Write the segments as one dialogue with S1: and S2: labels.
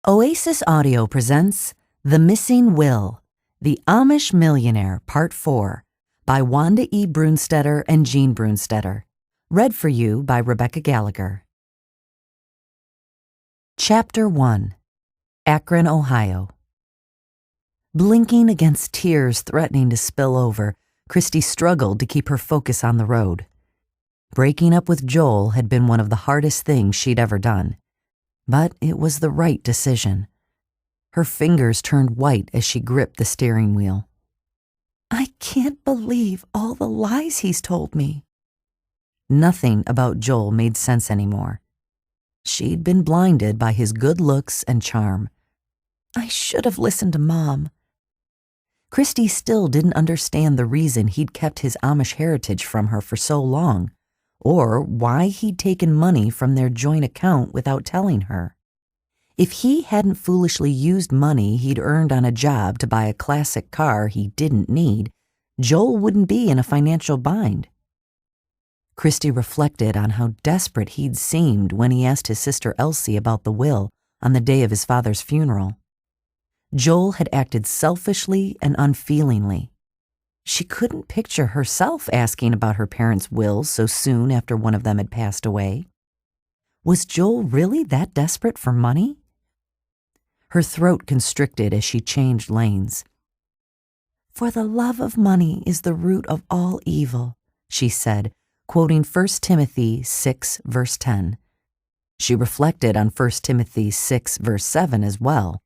S1: Oasis Audio presents The Missing Will, The Amish Millionaire, Part 4, by Wanda E. Brunstetter and Jean Brunstetter. Read for you by Rebecca Gallagher. Chapter 1. Akron, Ohio. Blinking against tears threatening to spill over, Christy struggled to keep her focus on the road. Breaking up with Joel had been one of the hardest things she'd ever done. But it was the right decision. Her fingers turned white as she gripped the steering wheel. I can't believe all the lies he's told me. Nothing about Joel made sense anymore. She'd been blinded by his good looks and charm. I should have listened to Mom. Christy still didn't understand the reason he'd kept his Amish heritage from her for so long, or why he'd taken money from their joint account without telling her. If he hadn't foolishly used money he'd earned on a job to buy a classic car he didn't need, Joel wouldn't be in a financial bind. Christy reflected on how desperate he'd seemed when he asked his sister Elsie about the will on the day of his father's funeral. Joel had acted selfishly and unfeelingly. She couldn't picture herself asking about her parents' wills so soon after one of them had passed away. Was Joel really that desperate for money? Her throat constricted as she changed lanes. For the love of money is the root of all evil, she said, quoting 1 Timothy 6, verse 10. She reflected on 1 Timothy 6, verse 7 as well.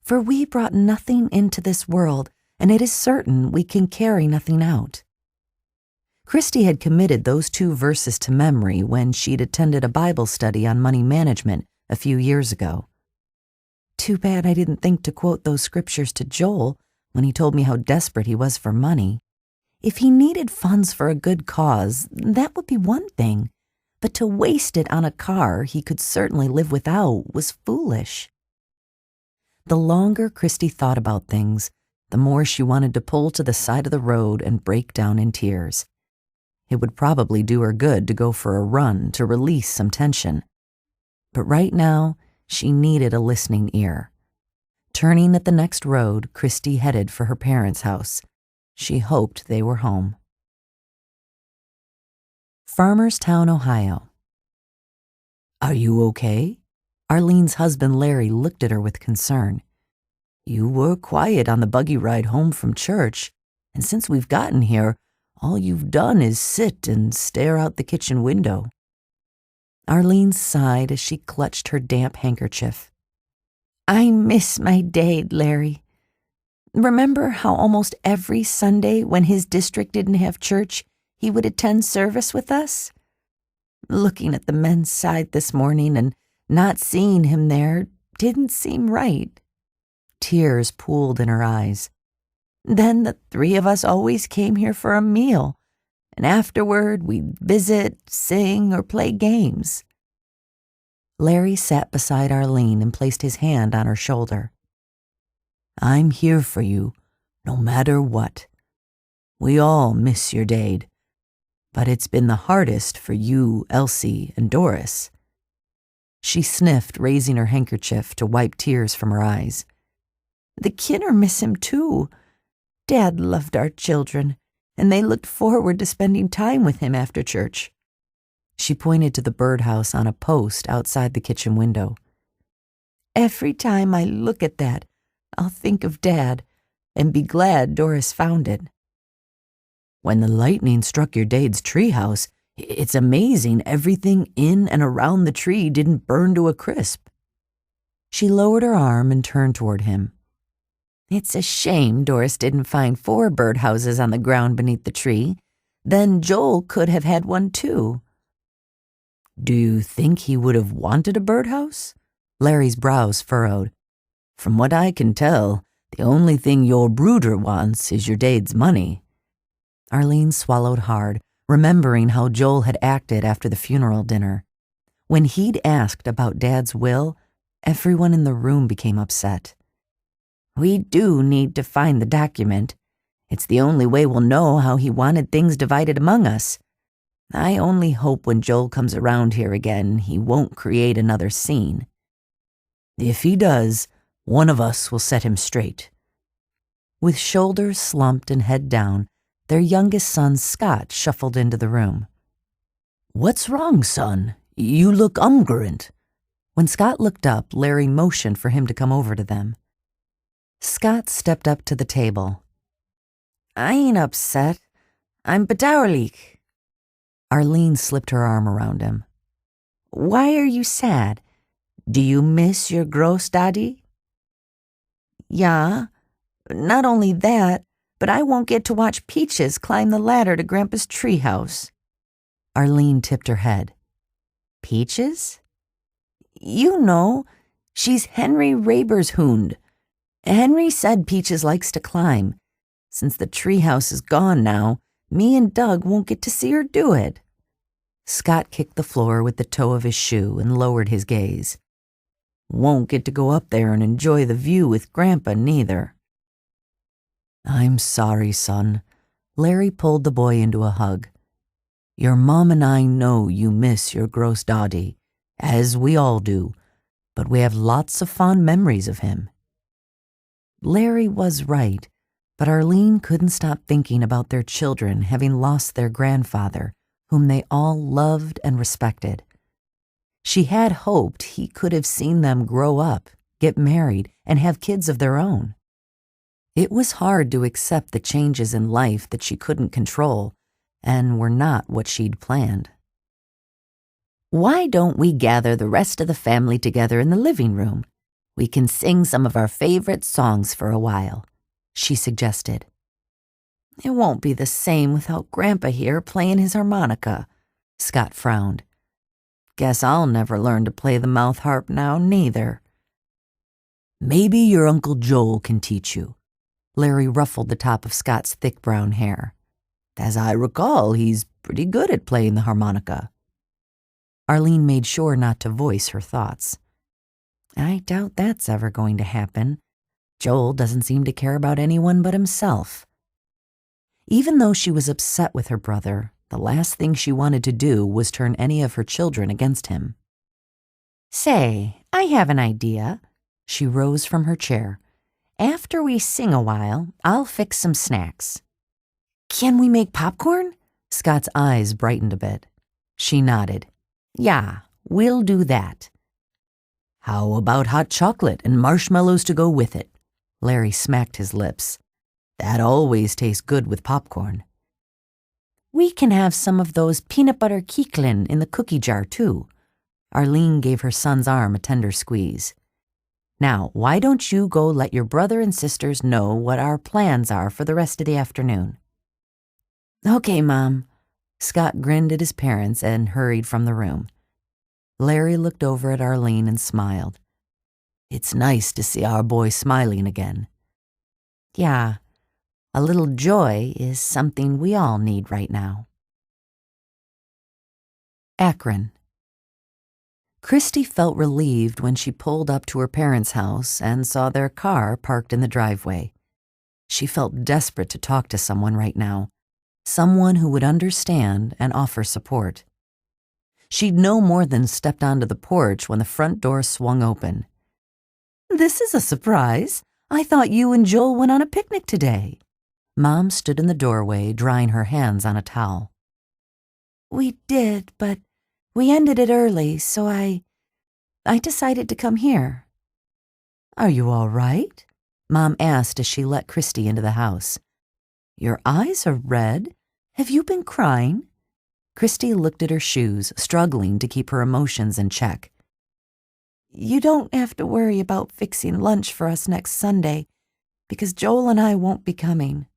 S1: For we brought nothing into this world, and it is certain we can carry nothing out. Christy had committed those two verses to memory when she'd attended a Bible study on money management a few years ago. Too bad I didn't think to quote those scriptures to Joel when he told me how desperate he was for money. If he needed funds for a good cause, that would be one thing, but to waste it on a car he could certainly live without was foolish. The longer Christy thought about things, the more she wanted to pull to the side of the road and break down in tears. It would probably do her good to go for a run to release some tension. But right now, she needed a listening ear. Turning at the next road, Christy headed for her parents' house. She hoped they were home. Farmerstown, Ohio. Are you okay? Arlene's husband Larry looked at her with concern. You were quiet on the buggy ride home from church, and since we've gotten here, all you've done is sit and stare out the kitchen window. Arlene sighed as she clutched her damp handkerchief. I miss my dad, Larry. Remember how almost every Sunday when his district didn't have church, he would attend service with us? Looking at the men's side this morning and not seeing him there didn't seem right. Tears pooled in her eyes. Then the three of us always came here for a meal, and afterward we'd visit, sing, or play games. Larry sat beside Arlene and placed his hand on her shoulder. I'm here for you, no matter what. We all miss your dad, but it's been the hardest for you, Elsie, and Doris. She sniffed, raising her handkerchief to wipe tears from her eyes. The kidder miss him too. Dad loved our children, and they looked forward to spending time with him after church. She pointed to the birdhouse on a post outside the kitchen window. Every time I look at that, I'll think of Dad and be glad Doris found it. When the lightning struck your dad's treehouse, it's amazing everything in and around the tree didn't burn to a crisp. She lowered her arm and turned toward him. It's a shame Doris didn't find 4 birdhouses on the ground beneath the tree. Then Joel could have had one too. Do you think he would have wanted a birdhouse? Larry's brows furrowed. From what I can tell, the only thing your brooder wants is your dad's money. Arlene swallowed hard, remembering how Joel had acted after the funeral dinner. When he'd asked about Dad's will, everyone in the room became upset. We do need to find the document. It's the only way we'll know how he wanted things divided among us. I only hope when Joel comes around here again, he won't create another scene. If he does, one of us will set him straight." With shoulders slumped and head down, their youngest son, Scott, shuffled into the room. "What's wrong, son? You look umgrant." When Scott looked up, Larry motioned for him to come over to them. Scott stepped up to the table. "I ain't upset. I'm bedauerlich." Arlene slipped her arm around him. "Why are you sad? Do you miss your Großdaddy?" "Yeah. Not only that, but I won't get to watch Peaches climb the ladder to Grandpa's treehouse." Arlene tipped her head. "Peaches?" "You know, she's Henry Raber's hound. Henry said Peaches likes to climb. Since the treehouse is gone now, me and Doug won't get to see her do it." Scott kicked the floor with the toe of his shoe and lowered his gaze. "Won't get to go up there and enjoy the view with Grandpa, neither." "I'm sorry, son." Larry pulled the boy into a hug. "Your mom and I know you miss your Großdaddy, as we all do, but we have lots of fond memories of him." Larry was right, but Arlene couldn't stop thinking about their children having lost their grandfather, whom they all loved and respected. She had hoped he could have seen them grow up, get married, and have kids of their own. It was hard to accept the changes in life that she couldn't control and were not what she'd planned. "Why don't we gather the rest of the family together in the living room? We can sing some of our favorite songs for a while," she suggested. "It won't be the same without Grandpa here playing his harmonica," Scott frowned. "Guess I'll never learn to play the mouth harp now, neither." "Maybe your Uncle Joel can teach you." Larry ruffled the top of Scott's thick brown hair. "As I recall, he's pretty good at playing the harmonica." Arlene made sure not to voice her thoughts. "I doubt that's ever going to happen. Joel doesn't seem to care about anyone but himself." Even though she was upset with her brother, the last thing she wanted to do was turn any of her children against him. "Say, I have an idea." She rose from her chair. "After we sing a while, I'll fix some snacks." "Can we make popcorn?" Scott's eyes brightened a bit. She nodded. "Yeah, we'll do that." "How about hot chocolate and marshmallows to go with it?" Larry smacked his lips. "That always tastes good with popcorn." "We can have some of those peanut butter Kieklin in the cookie jar, too." Arlene gave her son's arm a tender squeeze. "Now, why don't you go let your brother and sisters know what our plans are for the rest of the afternoon?" "Okay, Mom." Scott grinned at his parents and hurried from the room. Larry looked over at Arlene and smiled. "It's nice to see our boy smiling again." "Yeah, a little joy is something we all need right now." Akron. Christy felt relieved when she pulled up to her parents' house and saw their car parked in the driveway. She felt desperate to talk to someone right now, someone who would understand and offer support. She'd no more than stepped onto the porch when the front door swung open. "This is a surprise. I thought you and Joel went on a picnic today." Mom stood in the doorway, drying her hands on a towel. "We did, but we ended it early, so I decided to come here." "Are you all right?" Mom asked as she let Christy into the house. "Your eyes are red. Have you been crying?" Christy looked at her shoes, struggling to keep her emotions in check. "You don't have to worry about fixing lunch for us next Sunday, because Joel and I won't be coming."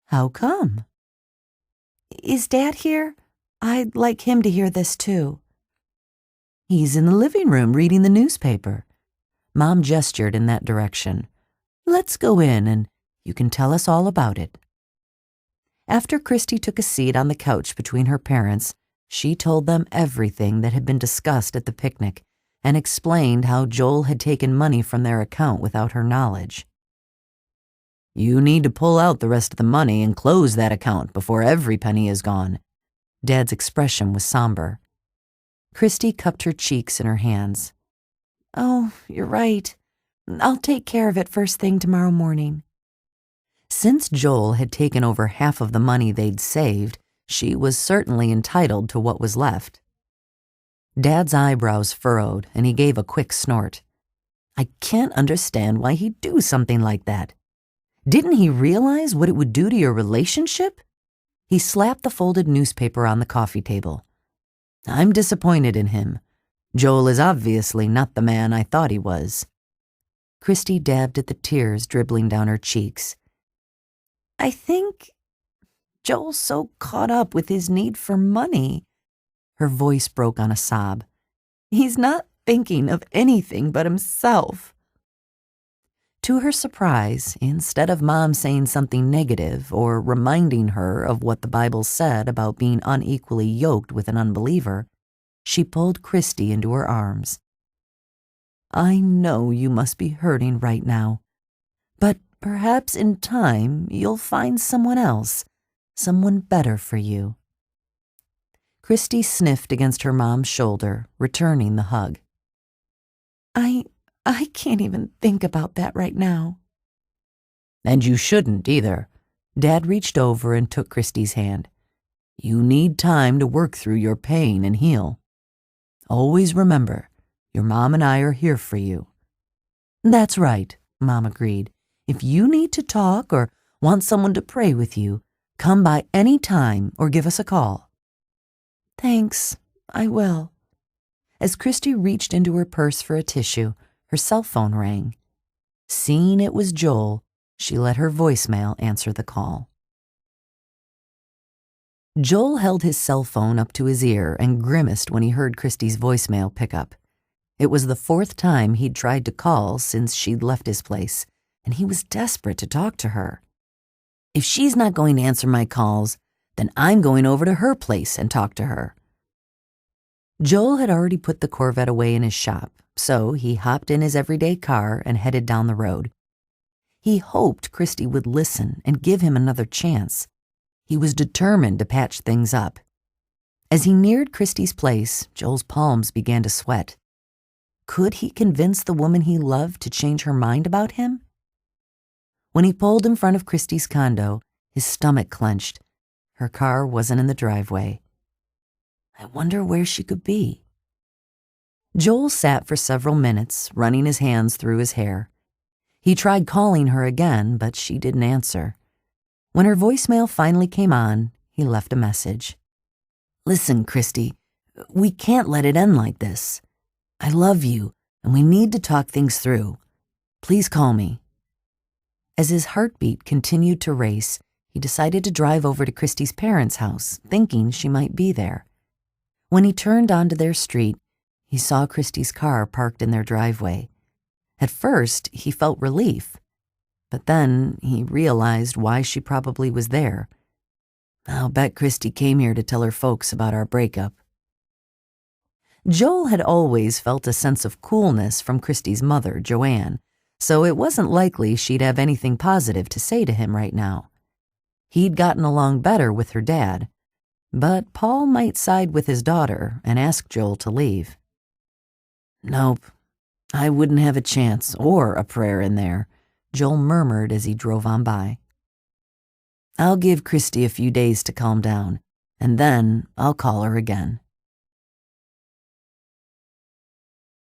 S1: "How come?" "Is Dad here? I'd like him to hear this too." "He's in the living room reading the newspaper." Mom gestured in that direction. "Let's go in and you can tell us all about it." After Christy took a seat on the couch between her parents, she told them everything that had been discussed at the picnic and explained how Joel had taken money from their account without her knowledge. "You need to pull out the rest of the money and close that account before every penny is gone." Dad's expression was somber. Christy cupped her cheeks in her hands. Oh, you're right. I'll take care of it first thing tomorrow morning. Since Joel had taken over half of the money they'd saved, she was certainly entitled to what was left. Dad's eyebrows furrowed, and he gave a quick snort. I can't understand why he'd do something like that. Didn't he realize what it would do to your relationship? He slapped the folded newspaper on the coffee table. I'm disappointed in him. Joel is obviously not the man I thought he was. Christy dabbed at the tears dribbling down her cheeks. I think Joel's so caught up with his need for money. Her voice broke on a sob. He's not thinking of anything but himself. To her surprise, instead of Mom saying something negative or reminding her of what the Bible said about being unequally yoked with an unbeliever, she pulled Christy into her arms. I know you must be hurting right now, but perhaps in time you'll find someone else, someone better for you. Christy sniffed against her mom's shoulder, returning the hug. I can't even think about that right now. And you shouldn't either. Dad reached over and took Christy's hand. You need time to work through your pain and heal. Always remember, your mom and I are here for you. That's right, Mom agreed. If you need to talk or want someone to pray with you, come by any time or give us a call. Thanks, I will. As Christy reached into her purse for a tissue, her cell phone rang. Seeing it was Joel, she let her voicemail answer the call. Joel held his cell phone up to his ear and grimaced when he heard Christy's voicemail pick up. It was the 4th time he'd tried to call since she'd left his place, and he was desperate to talk to her. If she's not going to answer my calls, then I'm going over to her place and talk to her. Joel had already put the Corvette away in his shop, so he hopped in his everyday car and headed down the road. He hoped Christy would listen and give him another chance. He was determined to patch things up. As he neared Christy's place, Joel's palms began to sweat. Could he convince the woman he loved to change her mind about him? When he pulled in front of Christy's condo, his stomach clenched. Her car wasn't in the driveway. I wonder where she could be. Joel sat for several minutes, running his hands through his hair. He tried calling her again, but she didn't answer. When her voicemail finally came on, he left a message. Listen, Christy, we can't let it end like this. I love you, and we need to talk things through. Please call me. As his heartbeat continued to race, he decided to drive over to Christy's parents' house, thinking she might be there. When he turned onto their street, he saw Christy's car parked in their driveway. At first, he felt relief, but then he realized why she probably was there. I'll bet Christy came here to tell her folks about our breakup. Joel had always felt a sense of coolness from Christy's mother, Joanne, so it wasn't likely she'd have anything positive to say to him right now. He'd gotten along better with her dad, but Paul might side with his daughter and ask Joel to leave. Nope, I wouldn't have a chance or a prayer in there, Joel murmured as he drove on by. I'll give Christy a few days to calm down, and then I'll call her again.